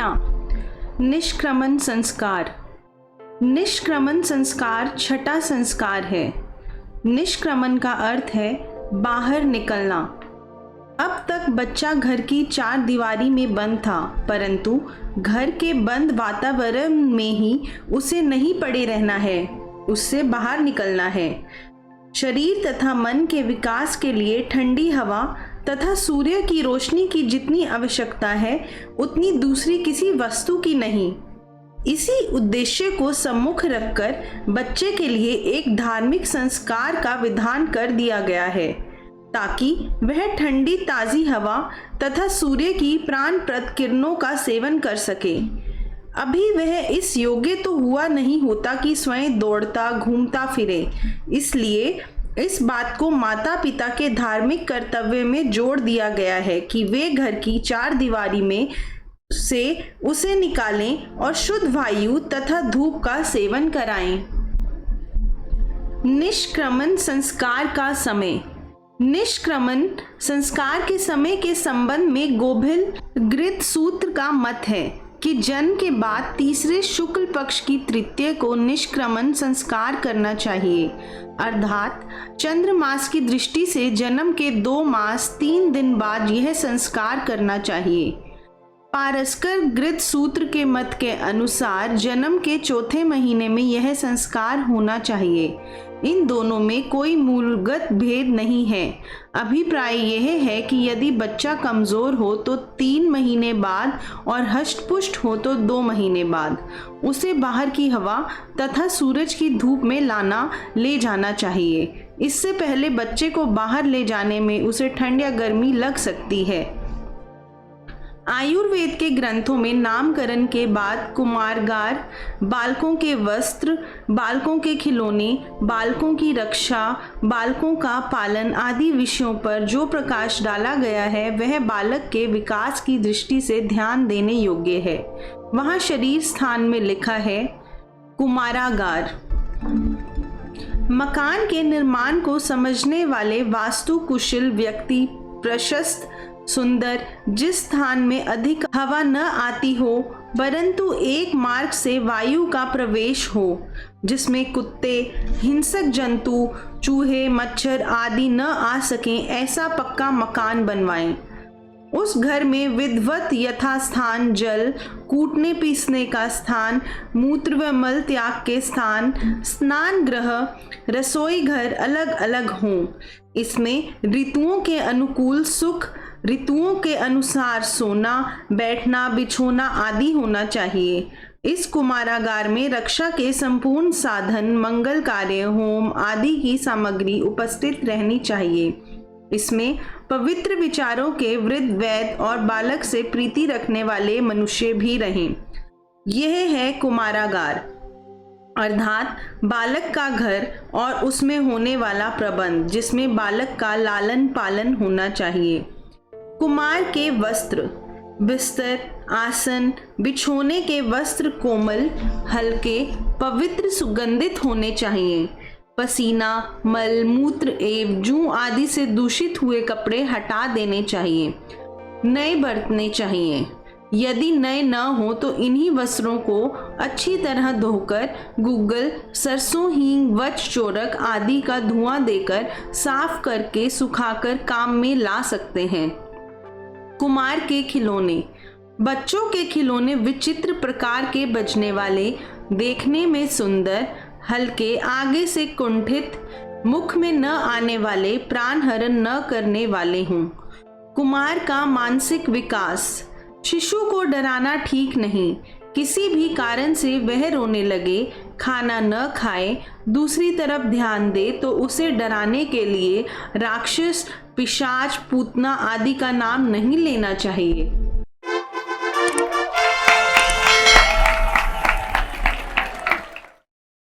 छठा, निष्क्रमण संस्कार। निष्क्रमण संस्कार छठा संस्कार है। निष्क्रमण का अर्थ है बाहर निकलना। अब तक बच्चा घर की चार दीवारी में बंद था, परंतु घर के बंद वातावरण में ही उसे नहीं पड़े रहना है, उससे बाहर निकलना है। शरीर तथा मन के विकास के लिए ठंडी हवा तथा सूर्य की रोशनी की जितनी आवश्यकता है उतनी दूसरी किसी वस्तु की नहीं। इसी उद्देश्य को सम्मुख रखकर बच्चे के लिए एक धार्मिक संस्कार का विधान कर दिया गया है, ताकि वह ठंडी ताज़ी हवा तथा सूर्य की प्राणप्रद किरणों का सेवन कर सके। अभी वह इस योग्य तो हुआ नहीं होता कि स्वयं दौड़ता घूमता फिरे, इसलिए इस बात को माता पिता के धार्मिक कर्तव्य में जोड़ दिया गया है कि वे घर की चार दीवारी में से उसे निकालें और शुद्ध वायु तथा धूप का सेवन कराएं। निष्क्रमण संस्कार का समय। निष्क्रमण संस्कार के समय के संबंध में गोभिल गृत सूत्र का मत है कि जन्म के बाद तीसरे शुक्ल पक्ष की तृतीय को निष्क्रमण संस्कार करना चाहिए, अर्थात चंद्रमास की दृष्टि से जन्म के 2 मास 3 दिन बाद यह संस्कार करना चाहिए। पारस्कर गृत सूत्र के मत के अनुसार जन्म के चौथे महीने में यह संस्कार होना चाहिए। इन दोनों में कोई मूलगत भेद नहीं है। अभिप्राय यह है कि यदि बच्चा कमज़ोर हो तो 3 महीने बाद और हष्टपुष्ट हो तो 2 महीने बाद उसे बाहर की हवा तथा सूरज की धूप में ले जाना चाहिए। इससे पहले बच्चे को बाहर ले जाने में उसे ठंड या गर्मी लग सकती है। आयुर्वेद के ग्रंथों में नामकरण के बाद कुमारगार, बालकों के वस्त्र, बालकों के खिलौने, बालकों की रक्षा, बालकों का पालन आदि विषयों पर जो प्रकाश डाला गया है वह बालक के विकास की दृष्टि से ध्यान देने योग्य है। वहाँ शरीर स्थान में लिखा है कुमारागार। मकान के निर्माण को समझने वाले वास्तु कुशल व्यक्ति प्रशस्त सुंदर, जिस स्थान में अधिक हवा न आती हो परंतु एक मार्ग से वायु का प्रवेश हो, जिसमें कुत्ते, हिंसक जंतु, चूहे, मच्छर आदि न आ सकें, ऐसा पक्का मकान बनवाएं। उस घर में विधिवत यथास्थान जल, कूटने पीसने का स्थान, मूत्र व मल त्याग के स्थान, स्नान गृह, रसोई घर अलग अलग हों। इसमें ऋतुओं के अनुकूल सुख, ऋतुओं के अनुसार सोना, बैठना, बिछोना आदि होना चाहिए। इस कुमारागार में रक्षा के संपूर्ण साधन, मंगल कार्य, होम आदि की सामग्री उपस्थित रहनी चाहिए। इसमें पवित्र विचारों के वृद्ध, वैद्य और बालक से प्रीति रखने वाले मनुष्य भी रहें। यह है कुमारागार, अर्थात बालक का घर और उसमें होने वाला प्रबंध, जिसमें बालक का लालन पालन होना चाहिए। कुमार के वस्त्र, बिस्तर, आसन, बिछोने के वस्त्र कोमल, हल्के, पवित्र, सुगंधित होने चाहिए। पसीना, मल, मूत्र एवं जूं आदि से दूषित हुए कपड़े हटा देने चाहिए। नए बरतने चाहिए। यदि नए न हो तो इन्हीं वस्त्रों को अच्छी तरह धोकर गूगल, सरसों, हींग, वच, चोरक आदि का धुआं देकर साफ करके सुखाकर काम में ला सकते हैं। कुमार के खिलौने। बच्चों के खिलौने विचित्र प्रकार के बजने वाले, देखने में सुंदर, हल्के, आगे से कुंठित, मुख में न आने वाले, प्राण हरण न करने वाले हों। कुमार का मानसिक विकास। शिशु को डराना ठीक नहीं। किसी भी कारण से वह रोने लगे, खाना न खाए, दूसरी तरफ ध्यान दे तो उसे डराने के लिए राक्षस, पिशाच, पूतना आदि का नाम नहीं लेना चाहिए।